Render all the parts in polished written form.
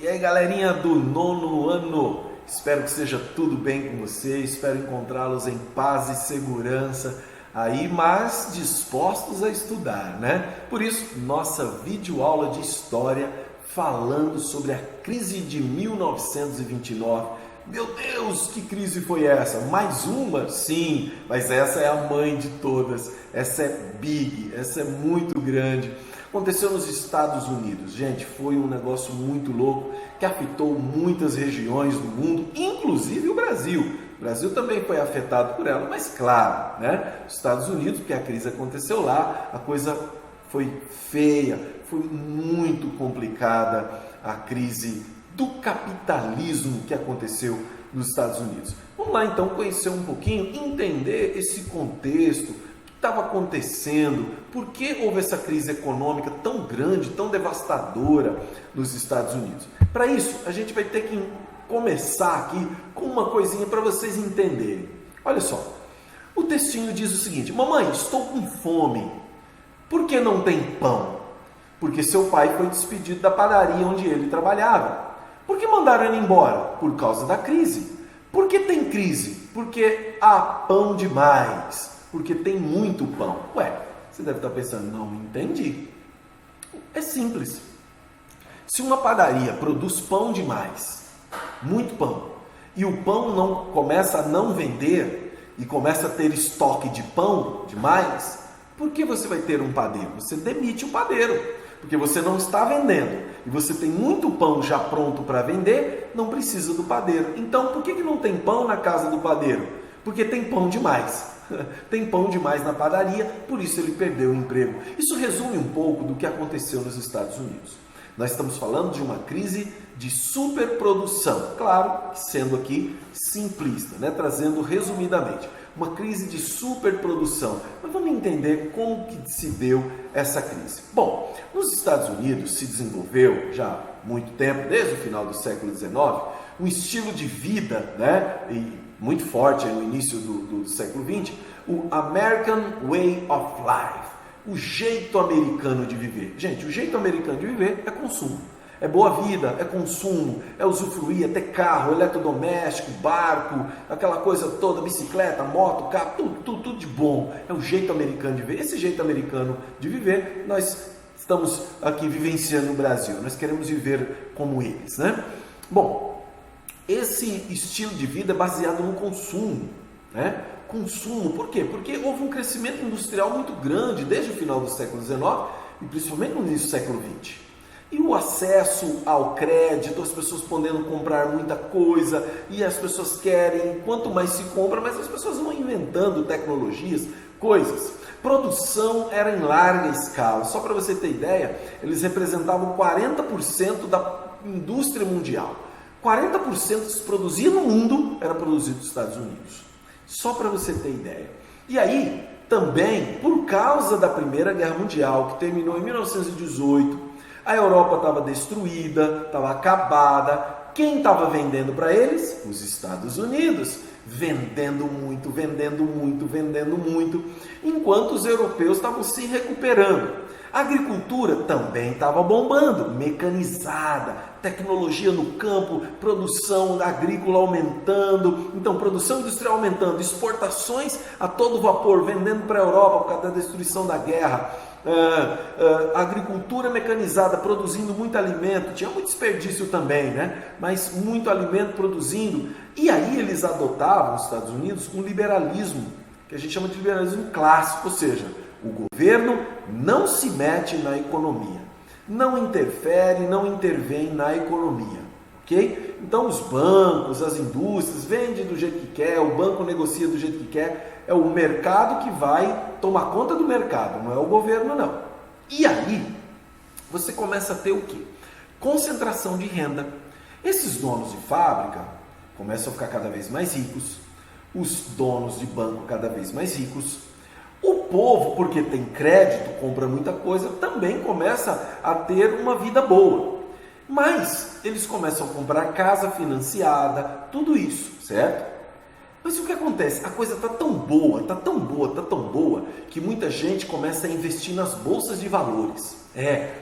E aí, galerinha do nono ano, espero que seja tudo bem com vocês, espero encontrá-los em paz e segurança aí, mas dispostos a estudar, né? Por isso, nossa videoaula de história falando sobre a crise de 1929. Meu Deus, que crise foi essa? Mais uma? Sim, mas essa é a mãe de todas. Essa é big, essa é muito grande. Aconteceu nos Estados Unidos. Gente, foi um negócio muito louco que afetou muitas regiões do mundo, inclusive o Brasil. O Brasil também foi afetado por ela, mas claro, né? Os Estados Unidos, porque a crise aconteceu lá, a coisa foi feia, foi muito complicada a crise do capitalismo que aconteceu nos Estados Unidos. Vamos lá então conhecer um pouquinho, entender esse contexto, o que estava acontecendo, por que houve essa crise econômica tão grande, tão devastadora nos Estados Unidos. Para isso, a gente vai ter que começar aqui com uma coisinha para vocês entenderem. Olha só, o textinho diz o seguinte: mamãe, estou com fome. Por que não tem pão? Porque seu pai foi despedido da padaria onde ele trabalhava. Por que mandaram ele embora? Por causa da crise. Por que tem crise? Porque há pão demais. Porque tem muito pão. Ué, você deve estar pensando, não entendi. É simples. Se uma padaria produz pão demais, muito pão, e o pão não começa a não vender e começa a ter estoque de pão demais, por que você vai ter um padeiro? Você demite o padeiro. Porque você não está vendendo e você tem muito pão já pronto para vender, não precisa do padeiro. Então, por que não tem pão na casa do padeiro? Porque tem pão demais. Tem pão demais na padaria, por isso ele perdeu o emprego. Isso resume um pouco do que aconteceu nos Estados Unidos. Nós estamos falando de uma crise de superprodução, claro, sendo aqui simplista, né? Trazendo resumidamente, uma crise de superprodução. Mas vamos entender como que se deu essa crise. Bom, nos Estados Unidos se desenvolveu já há muito tempo, desde o final do século XIX, um estilo de vida, né? E muito forte no início do século XX, o American Way of Life. O jeito americano de viver. Gente, o jeito americano de viver é consumo. É boa vida, é consumo, é usufruir, é ter carro, eletrodoméstico, barco, aquela coisa toda, bicicleta, moto, carro, tudo de bom. É o jeito americano de viver. Esse jeito americano de viver, nós estamos aqui vivenciando no Brasil. Nós queremos viver como eles, né? Bom, esse estilo de vida é baseado no consumo, né? Consumo, por quê? Porque houve um crescimento industrial muito grande desde o final do século XIX e principalmente no início do século XX. E o acesso ao crédito, as pessoas podendo comprar muita coisa e as pessoas querem, quanto mais se compra, mais as pessoas vão inventando tecnologias, coisas. Produção era em larga escala, só para você ter ideia, eles representavam 40% da indústria mundial. 40% que se produzia no mundo era produzido nos Estados Unidos. Só para você ter ideia. E aí, também, por causa da Primeira Guerra Mundial, que terminou em 1918, a Europa estava destruída, estava acabada. Quem estava vendendo para eles? Os Estados Unidos. Vendendo muito, vendendo muito, vendendo muito, enquanto os europeus estavam se recuperando. A agricultura também estava bombando, mecanizada, tecnologia no campo, produção agrícola aumentando, então produção industrial aumentando, exportações a todo vapor, vendendo para a Europa por causa da destruição da guerra, agricultura mecanizada, produzindo muito alimento, tinha muito desperdício também, né? Mas muito alimento produzindo, e aí eles adotavam, nos Estados Unidos, um liberalismo, que a gente chama de liberalismo clássico, ou seja, o governo não se mete na economia, não interfere, não intervém na economia, ok? Então os bancos, as indústrias vendem do jeito que quer, o banco negocia do jeito que quer, é o mercado que vai tomar conta do mercado, não é o governo não. E aí você começa a ter o quê? Concentração de renda. Esses donos de fábrica começam a ficar cada vez mais ricos, os donos de banco cada vez mais ricos. O povo, porque tem crédito, compra muita coisa, também começa a ter uma vida boa. Mas eles começam a comprar casa financiada, tudo isso, certo? Mas o que acontece? A coisa está tão boa, está tão boa, está tão boa, que muita gente começa a investir nas bolsas de valores.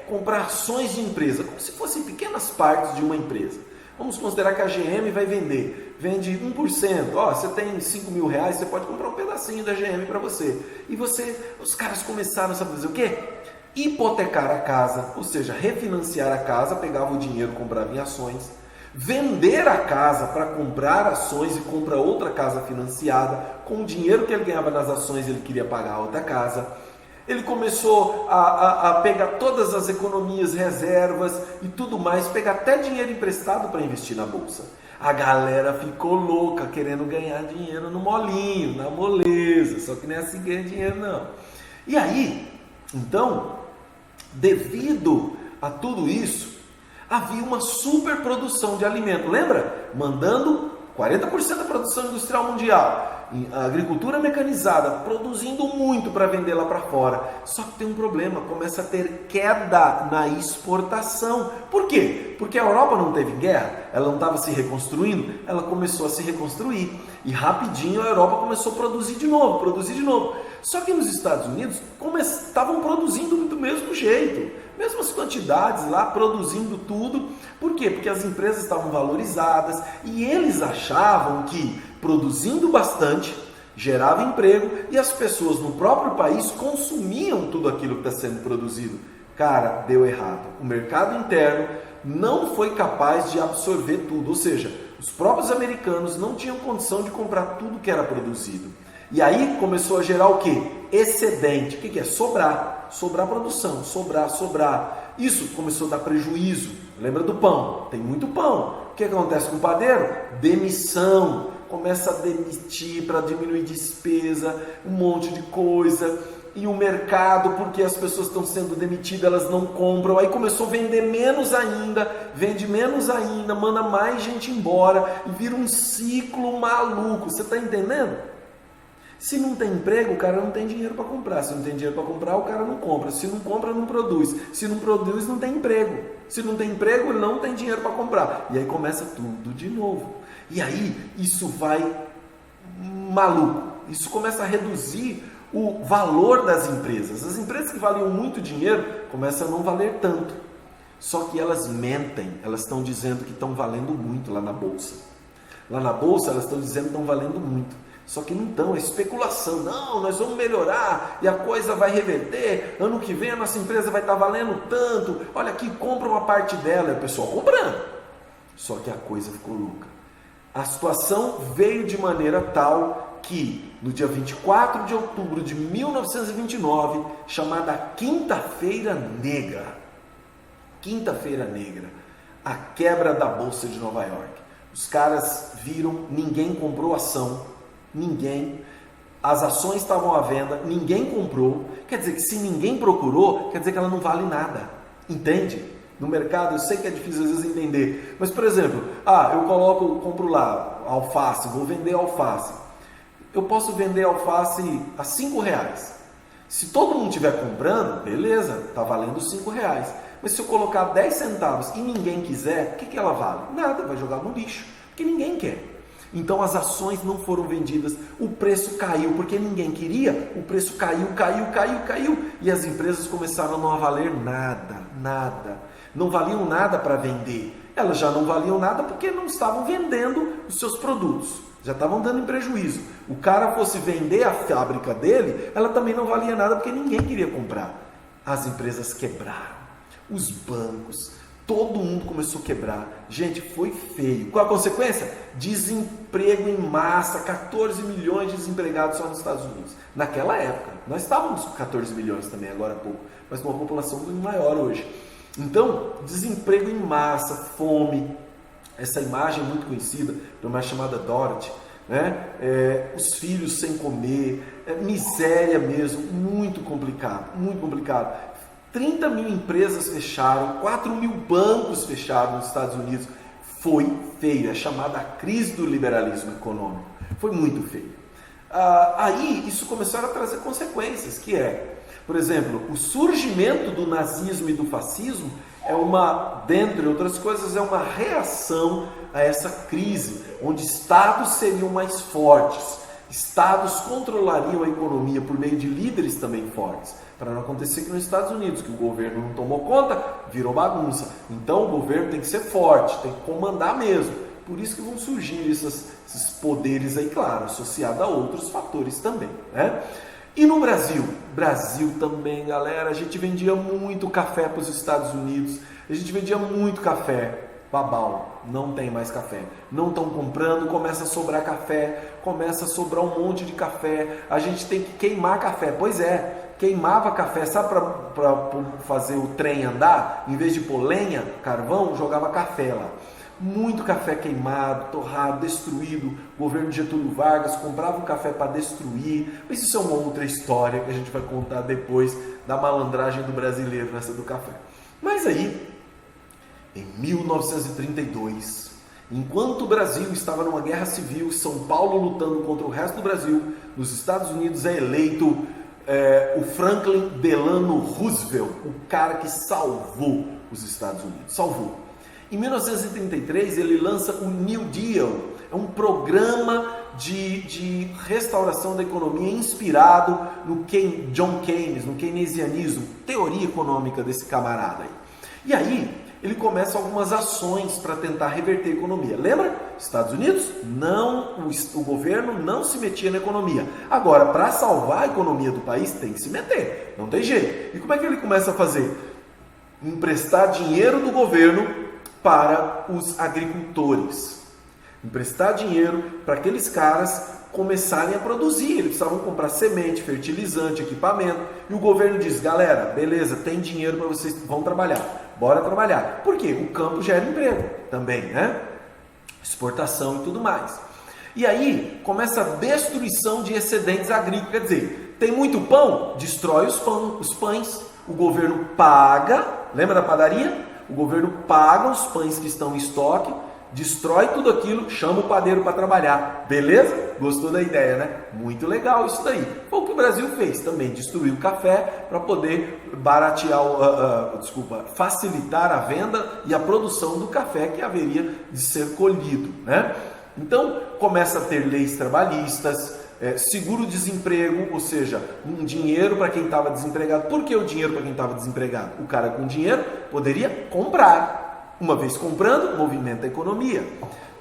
Comprar ações de empresa, como se fossem pequenas partes de uma empresa. Vamos considerar que a GM vai vende 1%. Você tem 5 mil reais, você pode comprar um pedacinho da GM para você. E os caras começaram a fazer o quê? Hipotecar a casa, ou seja, refinanciar a casa, pegava o dinheiro, comprava em ações, vender a casa para comprar ações e comprar outra casa financiada, com o dinheiro que ele ganhava nas ações ele queria pagar a outra casa. Ele começou a pegar todas as economias, reservas e tudo mais, pegar até dinheiro emprestado para investir na bolsa. A galera ficou louca, querendo ganhar dinheiro no molinho, na moleza, só que não é assim que ganha dinheiro não. E aí, então, devido a tudo isso, havia uma superprodução de alimento. Lembra? Mandando 40% da produção industrial mundial. A agricultura mecanizada, produzindo muito para vender lá para fora. Só que tem um problema, começa a ter queda na exportação. Por quê? Porque a Europa não teve guerra, ela não estava se reconstruindo, ela começou a se reconstruir. E rapidinho a Europa começou a produzir de novo. Só que nos Estados Unidos estavam produzindo do mesmo jeito. Mesmas quantidades lá, produzindo tudo. Por quê? Porque as empresas estavam valorizadas e eles achavam que produzindo bastante gerava emprego e as pessoas no próprio país consumiam tudo aquilo que está sendo produzido. Cara, deu errado. O mercado interno não foi capaz de absorver tudo, ou seja, os próprios americanos não tinham condição de comprar tudo que era produzido. E aí começou a gerar o quê? Excedente. O que é? Sobrar produção, sobrar. Isso começou a dar prejuízo. Lembra do pão? Tem muito pão. O que acontece com o padeiro? Demissão. Começa a demitir para diminuir despesa, um monte de coisa. E o mercado, porque as pessoas estão sendo demitidas, elas não compram. Aí começou a vender menos ainda, vende menos ainda, manda mais gente embora e vira um ciclo maluco. Você está entendendo? Se não tem emprego, o cara não tem dinheiro para comprar. Se não tem dinheiro para comprar, o cara não compra. Se não compra, não produz. Se não produz, não tem emprego. Se não tem emprego, ele não tem dinheiro para comprar. E aí começa tudo de novo. E aí isso vai maluco. Isso começa a reduzir o valor das empresas. As empresas que valiam muito dinheiro começam a não valer tanto. Só que elas mentem. Elas estão dizendo que estão valendo muito lá na bolsa. Lá na bolsa elas estão dizendo que estão valendo muito. Só que não estão, é especulação. Não, nós vamos melhorar e a coisa vai reverter. Ano que vem a nossa empresa vai estar valendo tanto. Olha aqui, compra uma parte dela. E o pessoal comprando. Só que a coisa ficou louca. A situação veio de maneira tal que no dia 24 de outubro de 1929, chamada Quinta-feira Negra, a quebra da Bolsa de Nova York. Os caras viram, ninguém comprou ação. Ninguém, as ações estavam à venda, ninguém comprou, quer dizer que se ninguém procurou, quer dizer que ela não vale nada, entende? No mercado, eu sei que é difícil às vezes entender, mas por exemplo, eu compro lá alface, vou vender alface, eu posso vender alface a R$5, se todo mundo estiver comprando, beleza, está valendo R$5, mas se eu colocar 10 centavos e ninguém quiser, o que ela vale? Nada, vai jogar no lixo, porque ninguém quer. Então as ações não foram vendidas, o preço caiu, porque ninguém queria, o preço caiu, e as empresas começaram a não valer nada, não valiam nada para vender, elas já não valiam nada porque não estavam vendendo os seus produtos, já estavam dando em prejuízo. O cara fosse vender a fábrica dele, ela também não valia nada porque ninguém queria comprar. As empresas quebraram, os bancos, todo mundo começou a quebrar. Gente, foi feio. Qual a consequência? Desemprego em massa, 14 milhões de desempregados só nos Estados Unidos. Naquela época, nós estávamos com 14 milhões também, agora há pouco, mas com uma população muito maior hoje. Então, desemprego em massa, fome, essa imagem é muito conhecida, de uma chamada Dorothy, né? Os filhos sem comer, miséria mesmo, muito complicado. 30 mil empresas fecharam, 4 mil bancos fecharam nos Estados Unidos. Foi feio, é chamada a crise do liberalismo econômico. Foi muito feio. Aí isso começou a trazer consequências, que é, por exemplo, o surgimento do nazismo e do fascismo dentre outras coisas, é uma reação a essa crise, onde estados seriam mais fortes, estados controlariam a economia por meio de líderes também fortes, para não acontecer que nos Estados Unidos, que o governo não tomou conta, virou bagunça. Então o governo tem que ser forte, tem que comandar mesmo. Por isso que vão surgir esses poderes aí, claro, associados a outros fatores também, né? E no Brasil? Brasil também, galera, a gente vendia muito café para os Estados Unidos, a gente vendia muito café. Babau, não tem mais café, não estão comprando, começa a sobrar café, começa a sobrar um monte de café, a gente tem que queimar café. Pois é, queimava café, sabe, para fazer o trem andar? Em vez de pôr lenha, carvão, jogava café lá. Muito café queimado, torrado, destruído. O governo de Getúlio Vargas comprava o café para destruir. Mas isso é uma outra história que a gente vai contar depois da malandragem do brasileiro nessa do café. Mas aí, em 1932, enquanto o Brasil estava numa guerra civil, São Paulo lutando contra o resto do Brasil, nos Estados Unidos é eleito o Franklin Delano Roosevelt, o cara que salvou os Estados Unidos. Salvou. Em 1933 ele lança o New Deal, é um programa de restauração da economia inspirado no John Keynes, no keynesianismo, teoria econômica desse camarada aí. E aí ele começa algumas ações para tentar reverter a economia. Lembra? Estados Unidos, o governo não se metia na economia. Agora, para salvar a economia do país, tem que se meter, não tem jeito. E como é que ele começa a fazer? Emprestar dinheiro do governo para os agricultores. Emprestar dinheiro para aqueles caras começarem a produzir. Eles precisavam comprar semente, fertilizante, equipamento. E o governo diz, galera, beleza, tem dinheiro para vocês, vão trabalhar. Bora trabalhar. Por quê? O campo gera emprego também, né? Exportação e tudo mais. E aí começa a destruição de excedentes agrícolas. Quer dizer, tem muito pão? Destrói os pães. O governo paga, lembra da padaria? O governo paga os pães que estão em estoque, destrói tudo aquilo, chama o padeiro para trabalhar. Beleza? Gostou da ideia, né? Muito legal isso daí. Foi o que o Brasil fez também, destruiu o café para poder facilitar a venda e a produção do café que haveria de ser colhido, né? Então, começa a ter leis trabalhistas, seguro-desemprego, ou seja, um dinheiro para quem estava desempregado. Por que o dinheiro para quem estava desempregado? O cara com dinheiro poderia comprar. Uma vez comprando, movimenta a economia.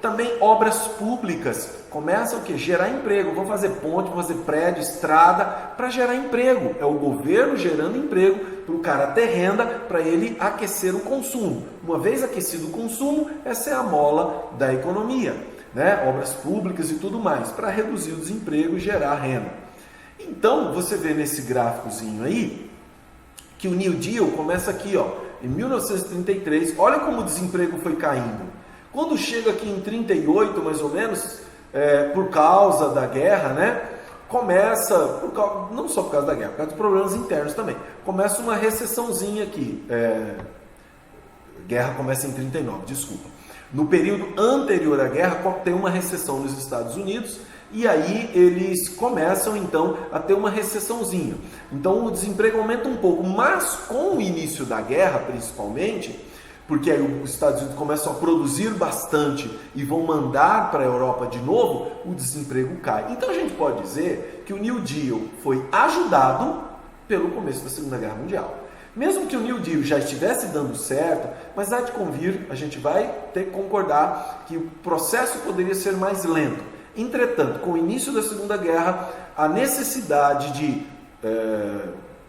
Também obras públicas começam a gerar emprego. Vão fazer ponte, vão fazer prédio, estrada, para gerar emprego. É o governo gerando emprego para o cara ter renda, para ele aquecer o consumo. Uma vez aquecido o consumo, essa é a mola da economia. Né? Obras públicas e tudo mais, para reduzir o desemprego e gerar renda. Então, você vê nesse gráficozinho aí, que o New Deal começa aqui, ó, em 1933, olha como o desemprego foi caindo. Quando chega aqui em 38, mais ou menos, por causa da guerra, né? Começa, não só por causa da guerra, por causa dos problemas internos também, começa uma recessãozinha aqui. Guerra começa em 39, desculpa. No período anterior à guerra, tem uma recessão nos Estados Unidos e aí eles começam então a ter uma recessãozinha. Então o desemprego aumenta um pouco, mas com o início da guerra principalmente, porque aí os Estados Unidos começam a produzir bastante e vão mandar para a Europa de novo, o desemprego cai. Então a gente pode dizer que o New Deal foi ajudado pelo começo da Segunda Guerra Mundial. Mesmo que o New Deal já estivesse dando certo, mas há de convir, a gente vai ter que concordar que o processo poderia ser mais lento. Entretanto, com o início da Segunda Guerra, a necessidade de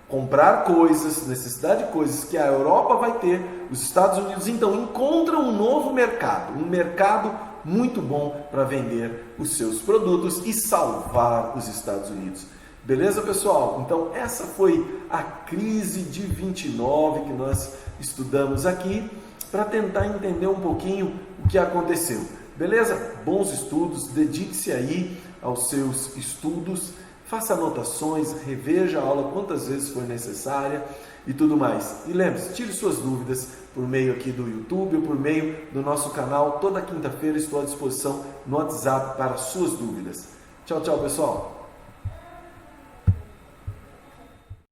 comprar coisas, necessidade de coisas que a Europa vai ter, os Estados Unidos então encontram um novo mercado, um mercado muito bom para vender os seus produtos e salvar os Estados Unidos. Beleza, pessoal? Então, essa foi a crise de 29 que nós estudamos aqui para tentar entender um pouquinho o que aconteceu. Beleza? Bons estudos, dedique-se aí aos seus estudos, faça anotações, reveja a aula quantas vezes for necessária e tudo mais. E lembre-se, tire suas dúvidas por meio aqui do YouTube ou por meio do nosso canal. Toda quinta-feira estou à disposição no WhatsApp para suas dúvidas. Tchau, tchau, pessoal!